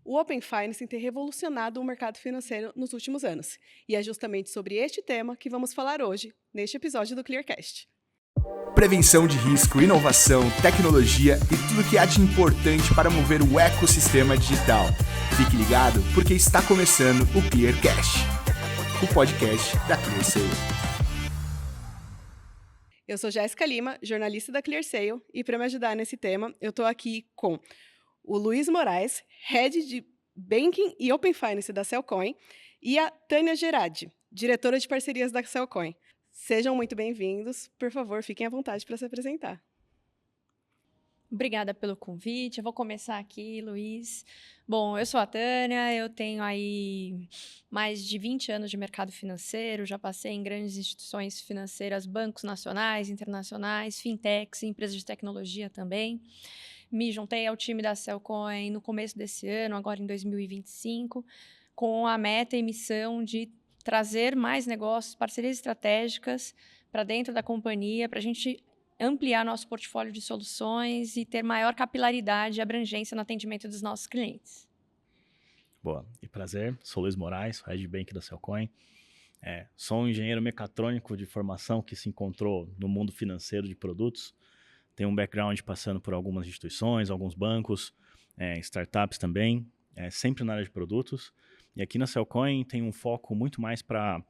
O Open Finance tem revolucionado o mercado financeiro nos últimos anos. E é justamente sobre este tema que vamos falar hoje, neste episódio do Clearcast. Prevenção de risco, inovação, tecnologia e tudo que há de importante para mover o ecossistema digital. Fique ligado, porque está começando o Clearcast, o podcast da ClearSale. Eu sou Jéssica Lima, jornalista da ClearSale, e para me ajudar nesse tema, eu estou aqui com o Luiz Moraes, Head de Banking e Open Finance da Cellcoin, e a Tânia Gerardi, diretora de parcerias da Cellcoin. Sejam muito bem-vindos. Por favor, fiquem à vontade para se apresentar. Obrigada pelo convite. Eu vou começar aqui, Luiz. Bom, eu sou a Tânia, eu tenho aí mais de 20 anos de mercado financeiro, já passei em grandes instituições financeiras, bancos nacionais, internacionais, fintechs, empresas de tecnologia também. Me juntei ao time da Cellcoin no começo desse ano, agora em 2025, com a meta e missão de trazer mais negócios, parcerias estratégicas para dentro da companhia, para a gente ampliar nosso portfólio de soluções e ter maior capilaridade e abrangência no atendimento dos nossos clientes. Boa, e prazer, sou Luiz Moraes, Head Bank da Cellcoin. Sou um engenheiro mecatrônico de formação que se encontrou no mundo financeiro de produtos. Tenho um background passando por algumas instituições, alguns bancos, startups também, sempre na área de produtos. E aqui na Cellcoin tem um foco muito mais para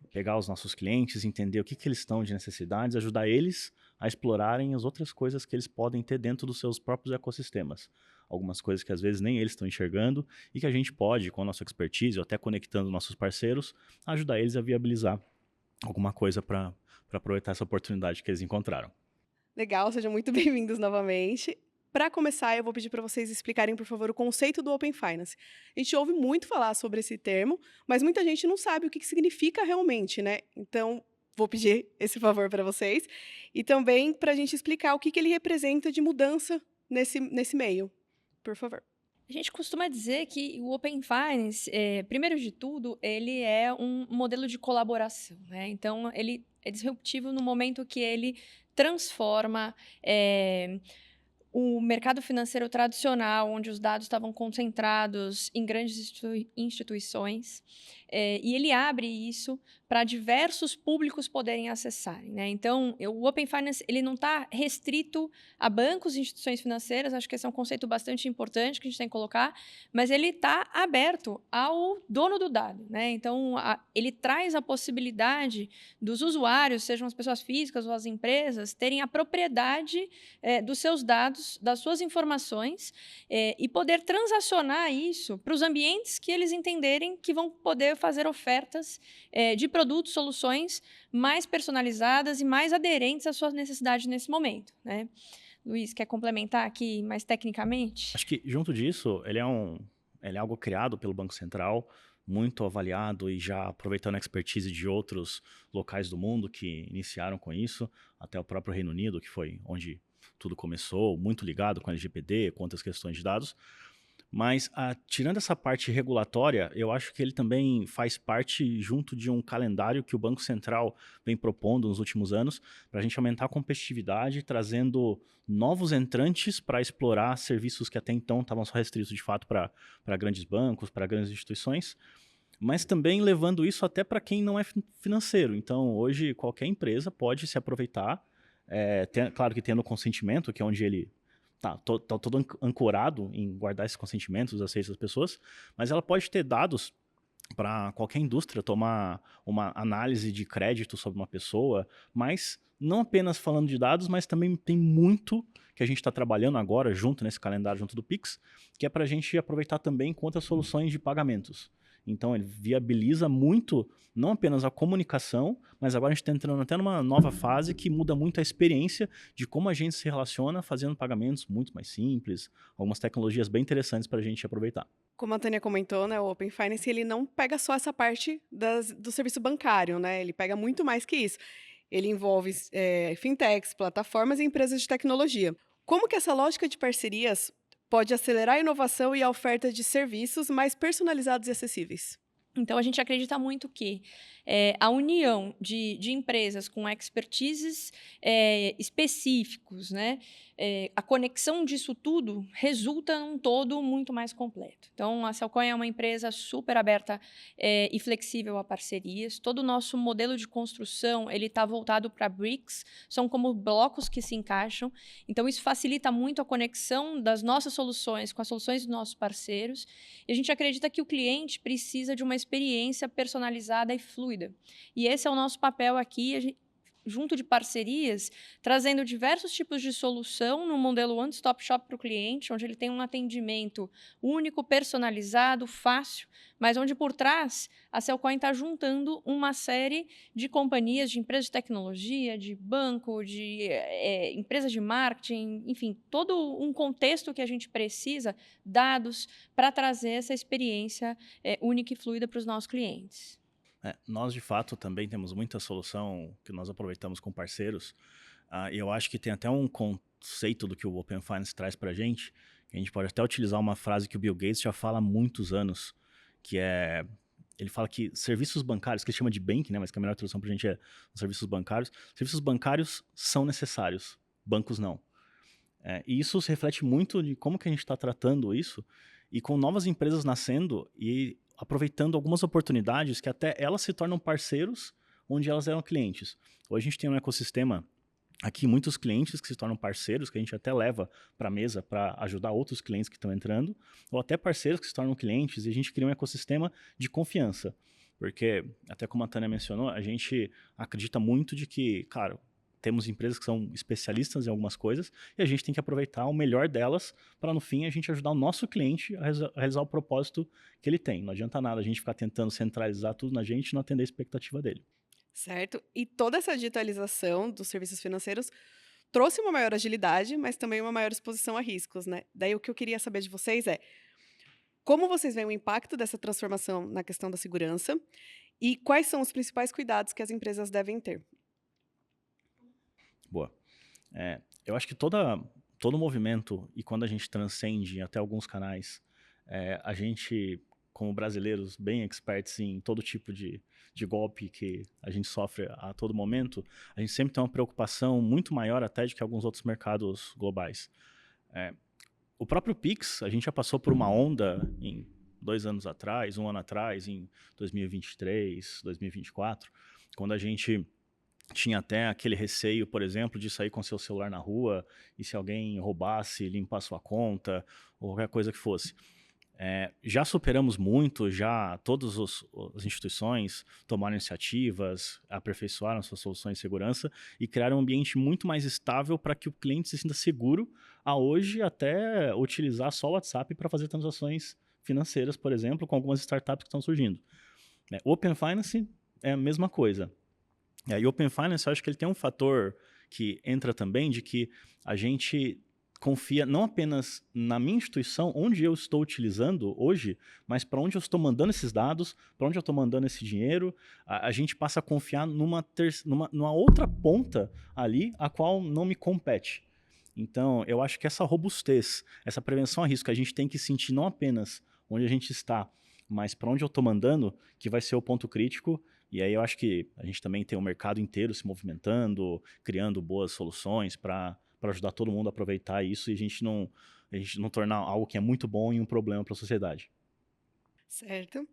pegar os nossos clientes, entender o que eles estão de necessidades, ajudar eles a explorarem as outras coisas que eles podem ter dentro dos seus próprios ecossistemas. Algumas coisas que às vezes nem eles estão enxergando e que a gente pode, com a nossa expertise, ou até conectando nossos parceiros, ajudar eles a viabilizar alguma coisa para aproveitar essa oportunidade que eles encontraram. Legal, sejam muito bem-vindos novamente. Para começar, eu vou pedir para vocês explicarem, por favor, o conceito do Open Finance. A gente ouve muito falar sobre esse termo, mas muita gente não sabe o que significa realmente, né? Então, vou pedir esse favor para vocês. E também para a gente explicar o que ele representa de mudança nesse meio. Por favor. A gente costuma dizer que o Open Finance, primeiro de tudo, ele é um modelo de colaboração, né? Então, ele é disruptivo no momento que ele transforma o mercado financeiro tradicional, onde os dados estavam concentrados em grandes instituições, e ele abre isso para diversos públicos poderem acessarem, né? Então, o Open Finance ele não está restrito a bancos e instituições financeiras, acho que esse é um conceito bastante importante que a gente tem que colocar, mas ele está aberto ao dono do dado, né? Então, ele traz a possibilidade dos usuários, sejam as pessoas físicas ou as empresas, terem a propriedade dos seus dados, das suas informações, e poder transacionar isso para os ambientes que eles entenderem que vão poder fazer ofertas de produtos, soluções mais personalizadas e mais aderentes às suas necessidades nesse momento, né? Luiz, quer complementar aqui mais tecnicamente? Acho que, junto disso, ele é algo criado pelo Banco Central, muito avaliado e já aproveitando a expertise de outros locais do mundo que iniciaram com isso, até o próprio Reino Unido, que foi onde tudo começou, muito ligado com a LGPD, com outras questões de dados. Mas, tirando essa parte regulatória, eu acho que ele também faz parte junto de um calendário que o Banco Central vem propondo nos últimos anos para a gente aumentar a competitividade, trazendo novos entrantes para explorar serviços que até então estavam só restritos de fato para grandes bancos, para grandes instituições, mas também levando isso até para quem não é financeiro. Então, hoje, qualquer empresa pode se aproveitar, claro que tendo consentimento, que é onde ele tá todo ancorado em guardar esses consentimentos, os aceitos das pessoas, mas ela pode ter dados para qualquer indústria tomar uma análise de crédito sobre uma pessoa, mas não apenas falando de dados, mas também tem muito que a gente está trabalhando agora junto nesse calendário, junto do Pix, que é para a gente aproveitar também com outras soluções de pagamentos. Então, ele viabiliza muito, não apenas a comunicação, mas agora a gente está entrando até numa nova fase que muda muito a experiência de como a gente se relaciona fazendo pagamentos muito mais simples, algumas tecnologias bem interessantes para a gente aproveitar. Como a Tânia comentou, né, o Open Finance ele não pega só essa parte do serviço bancário, né? Ele pega muito mais que isso. Ele envolve fintechs, plataformas e empresas de tecnologia. Como que essa lógica de parcerias pode acelerar a inovação e a oferta de serviços mais personalizados e acessíveis? Então, a gente acredita muito que a união de empresas com expertises específicos, né, a conexão disso tudo resulta num todo muito mais completo. Então, a Cellcoin é uma empresa super aberta e flexível a parcerias. Todo o nosso modelo de construção ele está voltado para bricks, são como blocos que se encaixam. Então, isso facilita muito a conexão das nossas soluções com as soluções dos nossos parceiros. E a gente acredita que o cliente precisa de uma experiência personalizada e fluida. E esse é o nosso papel aqui, junto de parcerias, trazendo diversos tipos de solução no modelo one-stop shop para o cliente, onde ele tem um atendimento único, personalizado, fácil, mas onde por trás a Cellcoin está juntando uma série de companhias, de empresas de tecnologia, de banco, de empresas de marketing, enfim, todo um contexto que a gente precisa, dados, para trazer essa experiência única e fluida para os nossos clientes. Nós, de fato, também temos muita solução que nós aproveitamos com parceiros. E eu acho que tem até um conceito do que o Open Finance traz para a gente pode até utilizar uma frase que o Bill Gates já fala há muitos anos, que é... Ele fala que serviços bancários, que ele chama de banking, né, mas que a melhor tradução para a gente é serviços bancários são necessários, bancos não. E isso se reflete muito de como que a gente está tratando isso, e com novas empresas nascendo e aproveitando algumas oportunidades que até elas se tornam parceiros onde elas eram clientes. Hoje a gente tem um ecossistema aqui, muitos clientes que se tornam parceiros, que a gente até leva para a mesa para ajudar outros clientes que estão entrando, ou até parceiros que se tornam clientes, e a gente cria um ecossistema de confiança. Porque, até como a Tânia mencionou, a gente acredita muito de que, cara, temos empresas que são especialistas em algumas coisas e a gente tem que aproveitar o melhor delas para, no fim, a gente ajudar o nosso cliente a realizar o propósito que ele tem. Não adianta nada a gente ficar tentando centralizar tudo na gente e não atender a expectativa dele. Certo. E toda essa digitalização dos serviços financeiros trouxe uma maior agilidade, mas também uma maior exposição a riscos, né? Daí o que eu queria saber de vocês é como vocês veem o impacto dessa transformação na questão da segurança e quais são os principais cuidados que as empresas devem ter? Boa. Eu acho que todo movimento, e quando a gente transcende até alguns canais, a gente, como brasileiros bem experts em todo tipo de golpe que a gente sofre a todo momento, a gente sempre tem uma preocupação muito maior até do que alguns outros mercados globais. O próprio Pix, a gente já passou por uma onda em 2 anos atrás, 1 ano atrás, em 2023, 2024, quando a gente tinha até aquele receio, por exemplo, de sair com seu celular na rua e se alguém roubasse, limpar sua conta ou qualquer coisa que fosse. Já superamos muito, já todas as instituições tomaram iniciativas, aperfeiçoaram suas soluções de segurança e criaram um ambiente muito mais estável para que o cliente se sinta seguro a hoje até utilizar só o WhatsApp para fazer transações financeiras, por exemplo, com algumas startups que estão surgindo. O Open Finance é a mesma coisa. E o Open Finance, eu acho que ele tem um fator que entra também de que a gente confia não apenas na minha instituição, onde eu estou utilizando hoje, mas para onde eu estou mandando esses dados, para onde eu estou mandando esse dinheiro. A gente passa a confiar numa outra ponta ali, a qual não me compete. Então, eu acho que essa robustez, essa prevenção a risco, a gente tem que sentir não apenas onde a gente está, mas para onde eu estou mandando, que vai ser o ponto crítico. E aí eu acho que a gente também tem o mercado inteiro se movimentando, criando boas soluções para ajudar todo mundo a aproveitar isso e a gente não tornar algo que é muito bom em um problema para a sociedade. Certo.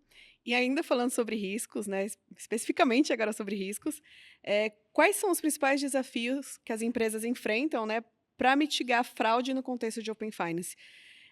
E ainda falando sobre riscos, né, especificamente agora sobre riscos, quais são os principais desafios que as empresas enfrentam, né, para mitigar a fraude no contexto de Open Finance?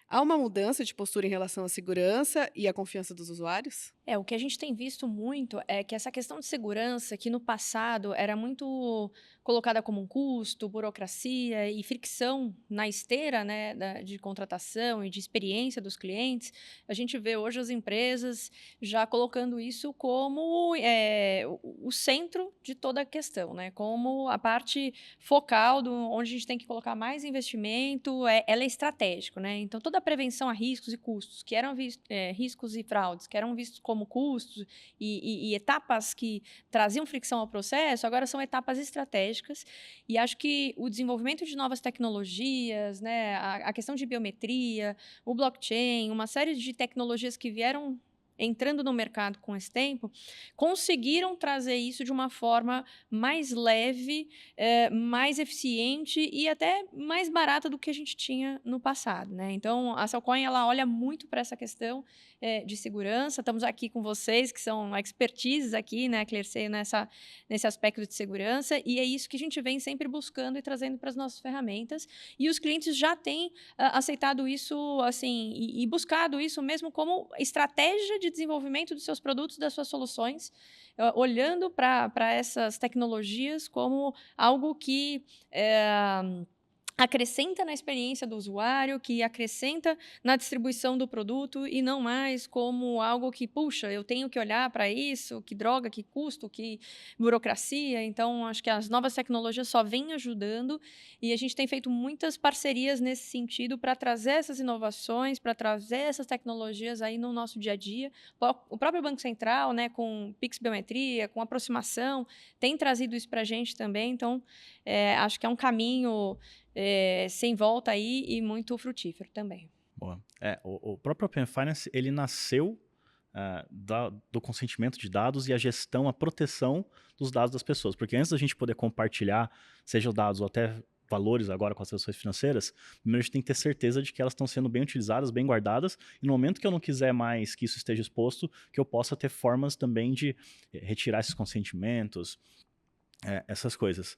Há uma mudança de postura em relação à segurança e à confiança dos usuários? O que a gente tem visto muito é que essa questão de segurança, que no passado era muito colocada como um custo, burocracia e fricção na esteira, né, de contratação e de experiência dos clientes, a gente vê hoje as empresas já colocando isso como o centro de toda a questão, né, como a parte focal onde a gente tem que colocar mais investimento, ela é estratégico, né? Então, toda a prevenção a riscos e custos, que eram riscos e fraudes, que eram vistos como custos e etapas que traziam fricção ao processo, agora são etapas estratégicas. E acho que o desenvolvimento de novas tecnologias, né, a questão de biometria, o blockchain, uma série de tecnologias que vieram entrando no mercado com esse tempo, conseguiram trazer isso de uma forma mais leve, mais eficiente e até mais barata do que a gente tinha no passado, né? Então, a Cellcoin, ela olha muito para essa questão de segurança. Estamos aqui com vocês, que são expertises aqui, né, Clerceio, nesse aspecto de segurança, e é isso que a gente vem sempre buscando e trazendo para as nossas ferramentas. E os clientes já têm aceitado isso, assim, e buscado isso mesmo como estratégia de desenvolvimento dos seus produtos, das suas soluções, olhando para essas tecnologias como algo que acrescenta na experiência do usuário, que acrescenta na distribuição do produto e não mais como algo que, puxa, eu tenho que olhar para isso, que droga, que custo, que burocracia. Então, acho que as novas tecnologias só vêm ajudando e a gente tem feito muitas parcerias nesse sentido para trazer essas inovações, para trazer essas tecnologias aí no nosso dia a dia. O próprio Banco Central, né, com Pix Biometria, com aproximação, tem trazido isso para a gente também. Então, acho que é um caminho sem volta aí e muito frutífero também. Boa. O próprio Open Finance, ele nasceu do consentimento de dados e a gestão, a proteção dos dados das pessoas. Porque antes da gente poder compartilhar, seja os dados ou até valores agora com as instituições financeiras, primeiro a gente tem que ter certeza de que elas estão sendo bem utilizadas, bem guardadas, e no momento que eu não quiser mais que isso esteja exposto, que eu possa ter formas também de retirar esses consentimentos, essas coisas.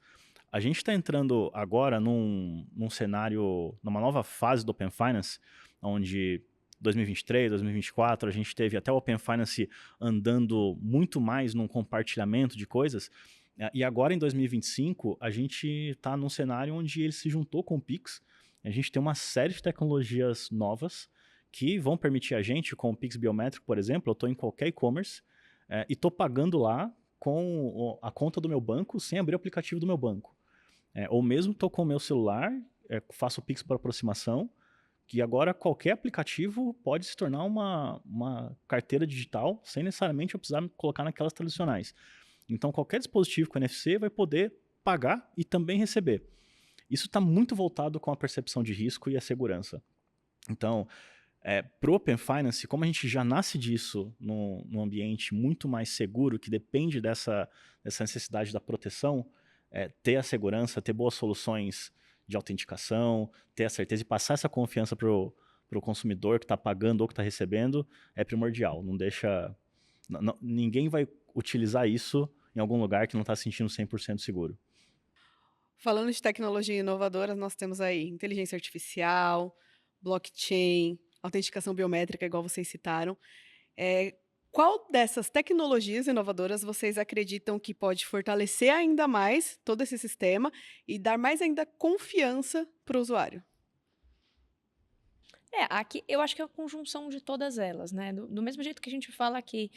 A gente está entrando agora num cenário, numa nova fase do Open Finance, onde 2023, 2024, a gente teve até o Open Finance andando muito mais num compartilhamento de coisas, e agora em 2025 a gente está num cenário onde ele se juntou com o Pix. A gente tem uma série de tecnologias novas que vão permitir a gente, com o Pix biométrico, por exemplo, eu estou em qualquer e-commerce e estou pagando lá com a conta do meu banco sem abrir o aplicativo do meu banco. Ou mesmo estou com o meu celular, faço o Pix por aproximação, que agora qualquer aplicativo pode se tornar uma carteira digital, sem necessariamente eu precisar me colocar naquelas tradicionais. Então, qualquer dispositivo com NFC vai poder pagar e também receber. Isso está muito voltado com a percepção de risco e a segurança. Então, para o Open Finance, como a gente já nasce disso num ambiente muito mais seguro, que depende dessa necessidade da proteção, ter a segurança, ter boas soluções de autenticação, ter a certeza e passar essa confiança para o consumidor que está pagando ou que está recebendo é primordial. Não deixa... ninguém vai utilizar isso em algum lugar que não está se sentindo 100% seguro. Falando de tecnologia inovadora, nós temos aí inteligência artificial, blockchain, autenticação biométrica, igual vocês citaram. Qual dessas tecnologias inovadoras vocês acreditam que pode fortalecer ainda mais todo esse sistema e dar mais ainda confiança para o usuário? Aqui eu acho que é a conjunção de todas elas, né? Do mesmo jeito que a gente fala que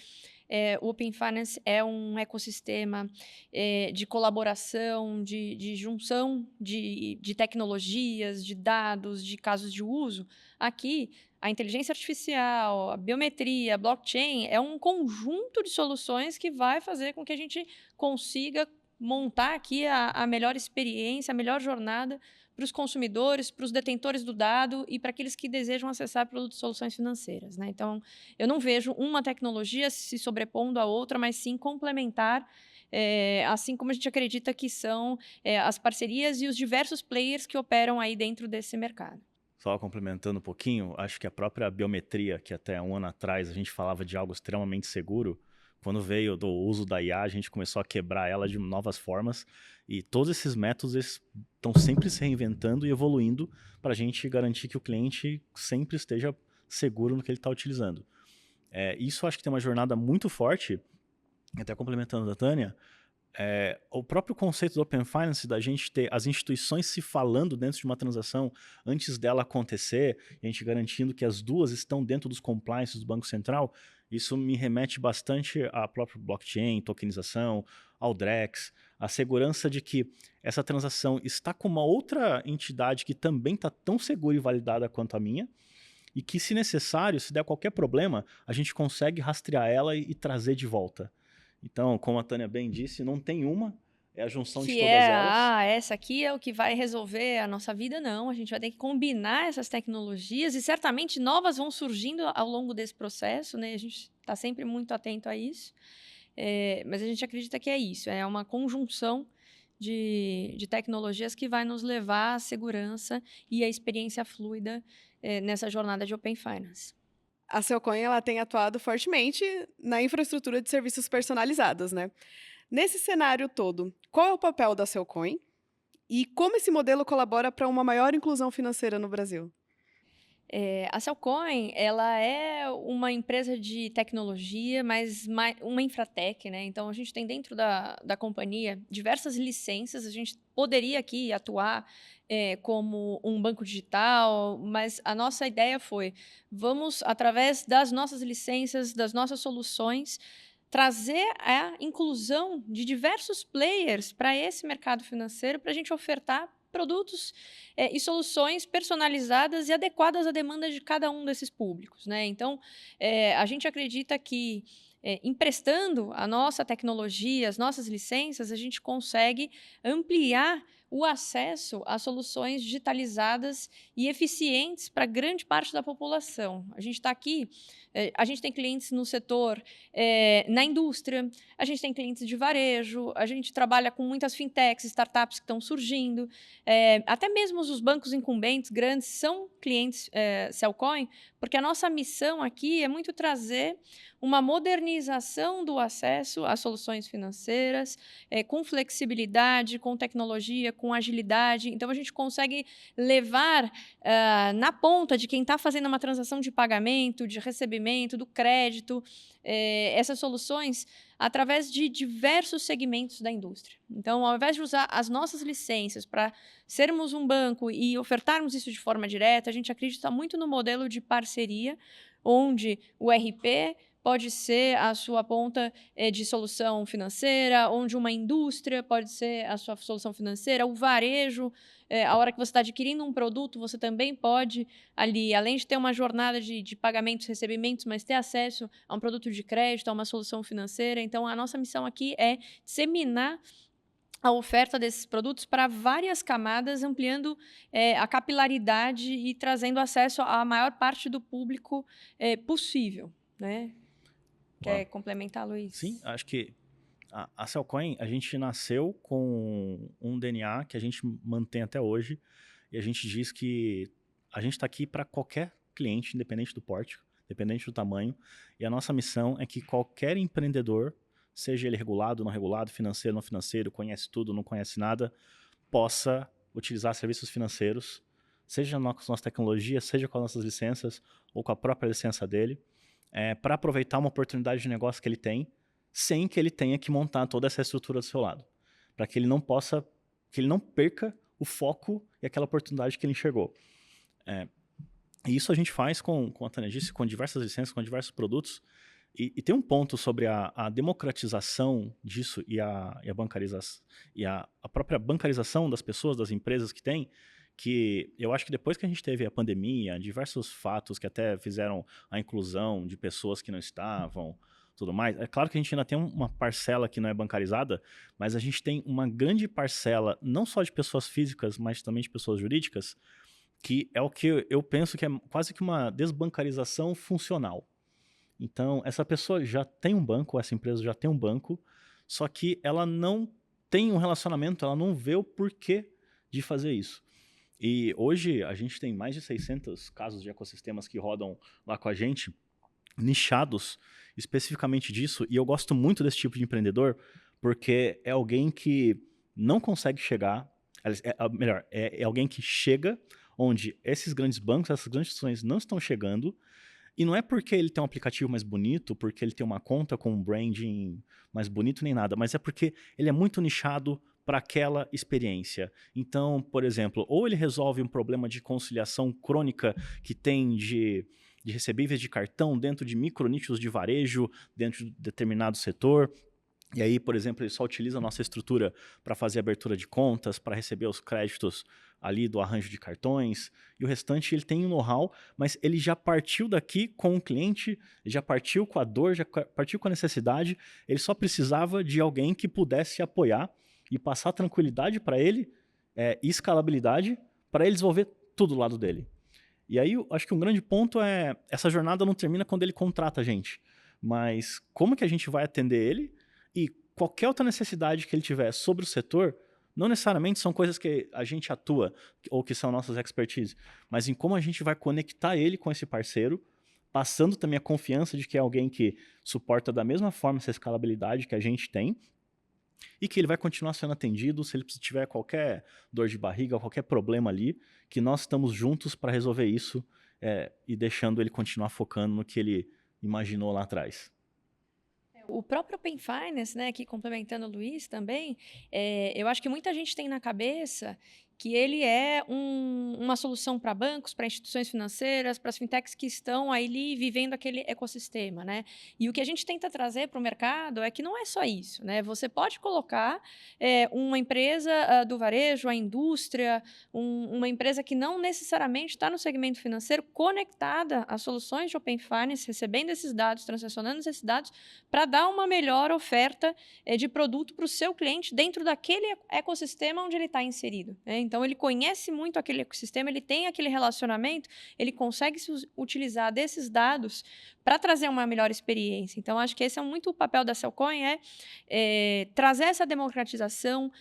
o Open Finance é um ecossistema de colaboração, de junção de tecnologias, de dados, de casos de uso, aqui a inteligência artificial, a biometria, a blockchain é um conjunto de soluções que vai fazer com que a gente consiga montar aqui a melhor experiência, a melhor jornada para os consumidores, para os detentores do dado e para aqueles que desejam acessar produtos e soluções financeiras, né? Então, eu não vejo uma tecnologia se sobrepondo à outra, mas sim complementar, assim como a gente acredita que são as parcerias e os diversos players que operam aí dentro desse mercado. Só complementando um pouquinho, acho que a própria biometria, que até um ano atrás a gente falava de algo extremamente seguro, quando veio do uso da IA, a gente começou a quebrar ela de novas formas e todos esses métodos estão sempre se reinventando e evoluindo para a gente garantir que o cliente sempre esteja seguro no que ele está utilizando. Isso acho que tem uma jornada muito forte, até complementando da Tânia, o próprio conceito do Open Finance, da gente ter as instituições se falando dentro de uma transação antes dela acontecer, e a gente garantindo que as duas estão dentro dos compliances do Banco Central, isso me remete bastante à própria blockchain, tokenização, ao Drex, a segurança de que essa transação está com uma outra entidade que também está tão segura e validada quanto a minha, e que, se necessário, se der qualquer problema, a gente consegue rastrear ela e trazer de volta. Então, como a Tânia bem disse, não tem uma é a junção de Que todas elas. essa aqui é o que vai resolver a nossa vida, não. A gente vai ter que combinar essas tecnologias e certamente novas vão surgindo ao longo desse processo, né? A gente está sempre muito atento a isso, mas a gente acredita que é isso, é uma conjunção de tecnologias que vai nos levar à segurança e à experiência fluida nessa jornada de Open Finance. A Cellcoin, ela tem atuado fortemente na infraestrutura de serviços personalizados, né? Nesse cenário todo, qual é o papel da Cellcoin e como esse modelo colabora para uma maior inclusão financeira no Brasil? A Cellcoin, ela é uma empresa de tecnologia, mas uma infratech, né? Então, a gente tem dentro da companhia diversas licenças. A gente poderia aqui atuar como um banco digital, mas a nossa ideia foi, vamos, através das nossas licenças, das nossas soluções, trazer a inclusão de diversos players para esse mercado financeiro, para a gente ofertar produtos e soluções personalizadas e adequadas à demanda de cada um desses públicos, né? Então, a gente acredita que emprestando a nossa tecnologia, as nossas licenças, a gente consegue ampliar o acesso a soluções digitalizadas e eficientes para grande parte da população. A gente está aqui, a gente tem clientes no setor, na indústria, a gente tem clientes de varejo, a gente trabalha com muitas fintechs, startups que estão surgindo, até mesmo os bancos incumbentes grandes são clientes Cellcoin, porque a nossa missão aqui é muito trazer uma modernização do acesso às soluções financeiras, com flexibilidade, com tecnologia, com agilidade. Então, a gente consegue levar na ponta de quem está fazendo uma transação de pagamento, de recebimento, do crédito, essas soluções através de diversos segmentos da indústria. Então, ao invés de usar as nossas licenças para sermos um banco e ofertarmos isso de forma direta, a gente acredita muito no modelo de parceria, onde o RP pode ser a sua ponta de solução financeira, onde uma indústria pode ser a sua solução financeira, o varejo, a hora que você está adquirindo um produto, você também pode ali, além de ter uma jornada de pagamentos e recebimentos, mas ter acesso a um produto de crédito, a uma solução financeira. Então, a nossa missão aqui é disseminar a oferta desses produtos para várias camadas, ampliando a capilaridade e trazendo acesso à maior parte do público possível, né? Quer complementar, Luiz? Sim, acho que a Cellcoin, a gente nasceu com um DNA que a gente mantém até hoje, e a gente diz que a gente está aqui para qualquer cliente, independente do porte, independente do tamanho, e a nossa missão é que qualquer empreendedor, seja ele regulado, não regulado, financeiro, não financeiro, conhece tudo, não conhece nada, possa utilizar serviços financeiros, seja com a nossa tecnologia, seja com as nossas licenças, ou com a própria licença dele, para aproveitar uma oportunidade de negócio que ele tem, sem que ele tenha que montar toda essa estrutura do seu lado. Para que ele não possa, que ele não perca o foco e aquela oportunidade que ele enxergou. E isso a gente faz, como a Tânia disse, com diversas licenças, com diversos produtos. E tem um ponto sobre a democratização disso e a bancarização, e a própria bancarização das pessoas, das empresas que tem, que eu acho que depois que a gente teve a pandemia, diversos fatos que até fizeram a inclusão de pessoas que não estavam, tudo mais. É claro que a gente ainda tem uma parcela que não é bancarizada, mas a gente tem uma grande parcela, não só de pessoas físicas, mas também de pessoas jurídicas, que é o que eu penso que é quase que uma desbancarização funcional. Então, essa pessoa já tem um banco, essa empresa já tem um banco, só que ela não tem um relacionamento, ela não vê o porquê de fazer isso. E hoje a gente tem mais de 600 casos de ecossistemas que rodam lá com a gente, nichados especificamente disso, e eu gosto muito desse tipo de empreendedor, porque é alguém que não consegue chegar, melhor, é alguém que chega onde esses grandes bancos, essas grandes instituições não estão chegando, e não é porque ele tem um aplicativo mais bonito, porque ele tem uma conta com um branding mais bonito nem nada, mas é porque ele é muito nichado para aquela experiência. Então, por exemplo, ou ele resolve um problema de conciliação crônica que tem de recebíveis de cartão dentro de micronichos de varejo, dentro de determinado setor, e aí, por exemplo, ele só utiliza a nossa estrutura para fazer abertura de contas, para receber os créditos ali do arranjo de cartões, e o restante ele tem um know-how, mas ele já partiu daqui com o cliente, já partiu com a dor, já partiu com a necessidade, ele só precisava de alguém que pudesse apoiar e passar tranquilidade para ele e escalabilidade para ele desenvolver tudo do lado dele. E aí, eu acho que um grande ponto é essa jornada não termina quando ele contrata a gente, mas como que a gente vai atender ele e qualquer outra necessidade que ele tiver sobre o setor, não necessariamente são coisas que a gente atua ou que são nossas expertise, mas em como a gente vai conectar ele com esse parceiro, passando também a confiança de que é alguém que suporta da mesma forma essa escalabilidade que a gente tem e que ele vai continuar sendo atendido se ele tiver qualquer dor de barriga, qualquer problema ali, que nós estamos juntos para resolver isso e deixando ele continuar focando no que ele imaginou lá atrás. O próprio Open Finance, né, aqui complementando o Luiz também, eu acho que muita gente tem na cabeça que ele é uma solução para bancos, para instituições financeiras, para as fintechs que estão ali vivendo aquele ecossistema, né? E o que a gente tenta trazer para o mercado é que não é só isso, né? Você pode colocar uma empresa do varejo, a indústria, uma empresa que não necessariamente está no segmento financeiro, conectada a soluções de Open Finance, recebendo esses dados, transacionando esses dados, para dar uma melhor oferta de produto para o seu cliente dentro daquele ecossistema onde ele está inserido, né? Então, ele conhece muito aquele ecossistema, ele tem aquele relacionamento, ele consegue se utilizar desses dados para trazer uma melhor experiência. Então, acho que esse é muito o papel da Cellcoin, trazer essa democratização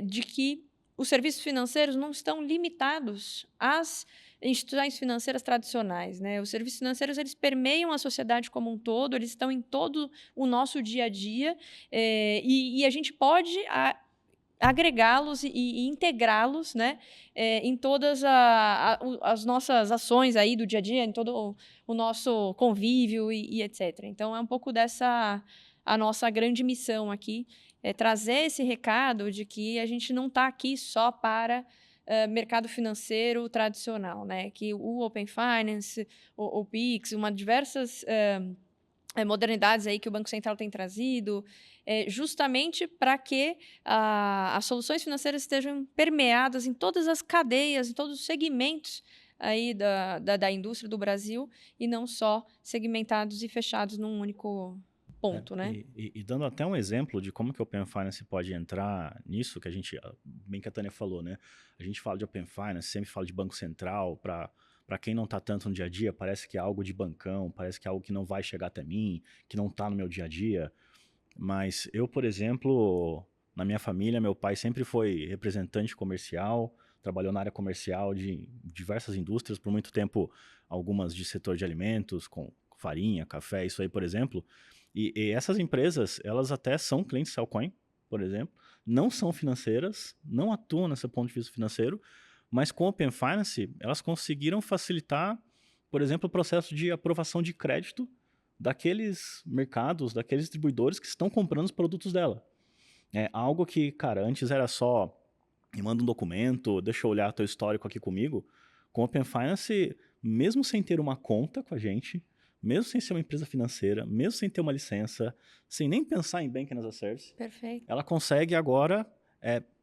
de que os serviços financeiros não estão limitados às instituições financeiras tradicionais, né? Os serviços financeiros, eles permeiam a sociedade como um todo, eles estão em todo o nosso dia a dia, e a gente pode agregá-los e integrá-los, né, em todas as nossas ações aí do dia a dia, em todo o nosso convívio e etc. Então, é um pouco dessa a nossa grande missão aqui, trazer esse recado de que a gente não está aqui só para mercado financeiro tradicional, né, que o Open Finance, o Pix, diversas modernidades aí que o Banco Central tem trazido, justamente para que as soluções financeiras estejam permeadas em todas as cadeias, em todos os segmentos aí da indústria do Brasil, e não só segmentados e fechados num único ponto, né? E dando até um exemplo de como que o Open Finance pode entrar nisso, que a gente, bem que a Tânia falou, né? A gente fala de Open Finance, sempre fala de Banco Central, para quem não está tanto no dia a dia, parece que é algo de bancão, parece que é algo que não vai chegar até mim, que não está no meu dia a dia. Mas eu, por exemplo, na minha família, meu pai sempre foi representante comercial, trabalhou na área comercial de diversas indústrias, por muito tempo, algumas de setor de alimentos, com farinha, café, isso aí, por exemplo. E essas empresas, elas até são clientes Cellcoin, por exemplo, não são financeiras, não atuam nesse ponto de vista financeiro, mas com o Open Finance, elas conseguiram facilitar, por exemplo, o processo de aprovação de crédito daqueles mercados, daqueles distribuidores que estão comprando os produtos dela. É algo que, cara, antes era só me manda um documento, deixa eu olhar teu histórico aqui comigo. Com o Open Finance, mesmo sem ter uma conta com a gente, mesmo sem ser uma empresa financeira, mesmo sem ter uma licença, sem nem pensar em Banking as a Service, Perfeito. ela consegue agora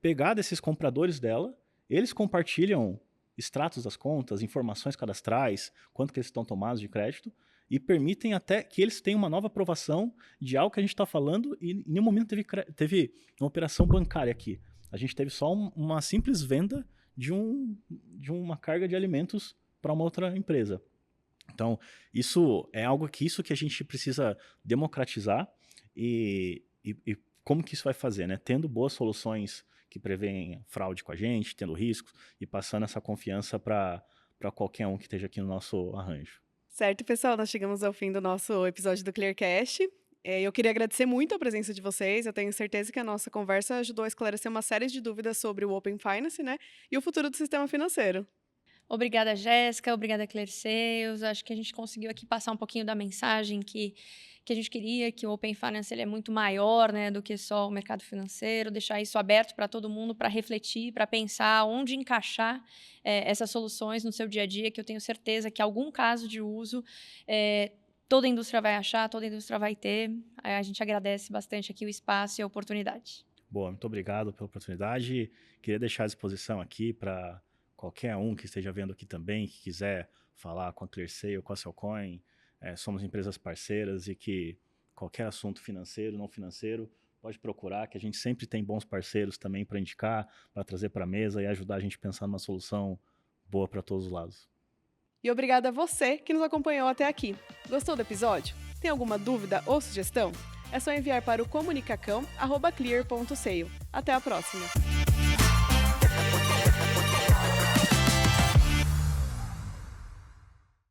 pegar desses compradores dela, eles compartilham extratos das contas, informações cadastrais, quanto que eles estão tomados de crédito, e permitem até que eles tenham uma nova aprovação de algo que a gente está falando, e em nenhum momento teve uma operação bancária aqui. A gente teve só uma simples venda de uma carga de alimentos para uma outra empresa. Então, isso é algo que a gente precisa democratizar e como que isso vai fazer, né? Tendo boas soluções que prevêem fraude com a gente, tendo riscos e passando essa confiança para qualquer um que esteja aqui no nosso arranjo. Certo, pessoal, nós chegamos ao fim do nosso episódio do Clearcast. Eu queria agradecer muito a presença de vocês. Eu tenho certeza que a nossa conversa ajudou a esclarecer uma série de dúvidas sobre o Open Finance, né? E o futuro do sistema financeiro. Obrigada, Jéssica. Obrigada, Clearseus. Acho que a gente conseguiu aqui passar um pouquinho da mensagem que a gente queria, que o Open Finance ele é muito maior, né, do que só o mercado financeiro, deixar isso aberto para todo mundo, para refletir, para pensar onde encaixar essas soluções no seu dia a dia, que eu tenho certeza que algum caso de uso toda a indústria vai achar, toda a indústria vai ter. A gente agradece bastante aqui o espaço e a oportunidade. Boa, muito obrigado pela oportunidade. Queria deixar à disposição aqui para qualquer um que esteja vendo aqui também, que quiser falar com a ClearSale, com a Cellcoin. Somos empresas parceiras e que qualquer assunto financeiro, não financeiro, Pode procurar, que a gente sempre tem bons parceiros também para indicar, para trazer para a mesa e ajudar a gente a pensar numa solução boa para todos os lados. E obrigada a você que nos acompanhou até aqui. Gostou do episódio? Tem alguma dúvida ou sugestão? É só enviar para o comunicacão@clear.seio. Até a próxima!